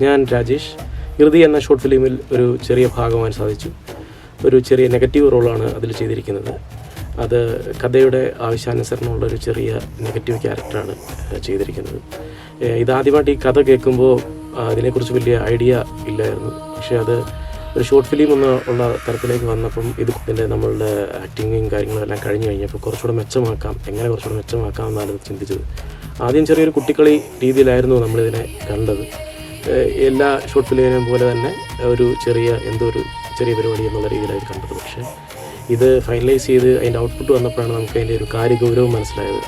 ഞാൻ രാജേഷ്. ഇറുതി എന്ന ഷോർട്ട് ഫിലിമിൽ ഒരു ചെറിയ ഭാഗമാകാൻ സാധിച്ചു. ഒരു ചെറിയ നെഗറ്റീവ് റോളാണ് അതിൽ ചെയ്തിരിക്കുന്നത്. അത് കഥയുടെ ആവശ്യാനുസരണമുള്ളൊരു ചെറിയ നെഗറ്റീവ് ക്യാരക്ടറാണ് ചെയ്തിരിക്കുന്നത്. ഇതാദ്യമായിട്ട് ഈ കഥ കേൾക്കുമ്പോൾ അതിനെക്കുറിച്ച് വലിയ ഐഡിയ ഇല്ലായിരുന്നു. പക്ഷേ അത് ഒരു ഷോർട്ട് ഫിലിം ഉള്ള തരത്തിലേക്ക് വന്നപ്പം ഇതിൻ്റെ നമ്മളുടെ ആക്ടിങ്ങും കാര്യങ്ങളും എല്ലാം കഴിഞ്ഞ് കഴിഞ്ഞപ്പോൾ കുറച്ചുകൂടെ മെച്ചമാക്കാം, എങ്ങനെ കുറച്ചുകൂടെ മെച്ചമാക്കാം എന്നാണ് ചിന്തിച്ചത്. ആദ്യം ചെറിയൊരു കുട്ടിക്കളി രീതിയിലായിരുന്നു നമ്മളിതിനെ കണ്ടത്. എല്ലാ ഷോർട്ട് ഫിലിമിനെയും പോലെ തന്നെ ഒരു ചെറിയ പരിപാടി എന്നുള്ള രീതിയിലായിരുന്നു കണ്ടത്. പക്ഷേ ഇത് ഫൈനലൈസ് ചെയ്ത് അതിൻ്റെ ഔട്ട്പുട്ട് വന്നപ്പോഴാണ് നമുക്ക് അതിൻ്റെ ഒരു കാര്യഗൗരവം മനസ്സിലായത്.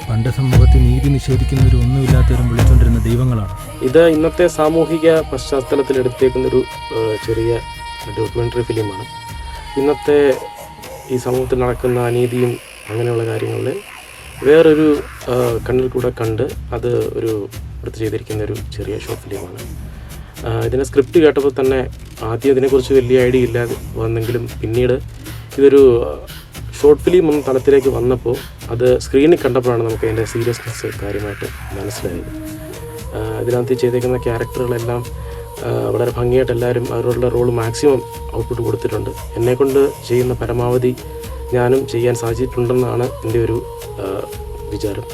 പണ്ട് സമൂഹത്തിൽ നീതി നിഷേധിക്കുന്നവരും ഒന്നുമില്ലാത്തവരും വിളിച്ചുകൊണ്ടിരുന്ന ദൈവങ്ങളാണ്. ഇത് ഇന്നത്തെ സാമൂഹിക പശ്ചാത്തലത്തിൽ എടുത്തേക്കുന്നൊരു ചെറിയ ഡോക്യുമെൻ്ററി ഫിലിമാണ്. ഇന്നത്തെ ഈ സമൂഹത്തിൽ നടക്കുന്ന അനീതിയും അങ്ങനെയുള്ള കാര്യങ്ങളിൽ വേറൊരു കണ്ണിൽ കൂടെ കണ്ട് അത് എടുത്ത് ചെയ്തിരിക്കുന്ന ഒരു ചെറിയ ഷോർട്ട് ഫിലിമാണ്. ഇതിൻ്റെ സ്ക്രിപ്റ്റ് കേട്ടപ്പോൾ തന്നെ ആദ്യം ഇതിനെക്കുറിച്ച് വലിയ ഐഡിയ ഇല്ലാതെ വന്നെങ്കിലും പിന്നീട് ഇതൊരു ഷോർട്ട് ഫിലിം എന്ന തലത്തിലേക്ക് വന്നപ്പോൾ അത് സ്ക്രീനിൽ കണ്ടപ്പോഴാണ് നമുക്ക് അതിൻ്റെ സീരിയസ്നെസ് കാര്യമായിട്ട് മനസ്സിലായത്. ഇതിനകത്ത് ചെയ്തേക്കുന്ന ക്യാരക്ടറുകളെല്ലാം വളരെ ഭംഗിയായിട്ട് എല്ലാവരും അവരുടെ റോള് മാക്സിമം ഔട്ട്പുട്ട് കൊടുത്തിട്ടുണ്ട്. എന്നെക്കൊണ്ട് ചെയ്യുന്ന പരമാവധി ഞാനും ചെയ്യാൻ സാധിച്ചിട്ടുണ്ടെന്നാണ് എൻ്റെ ഒരു വിചാരം.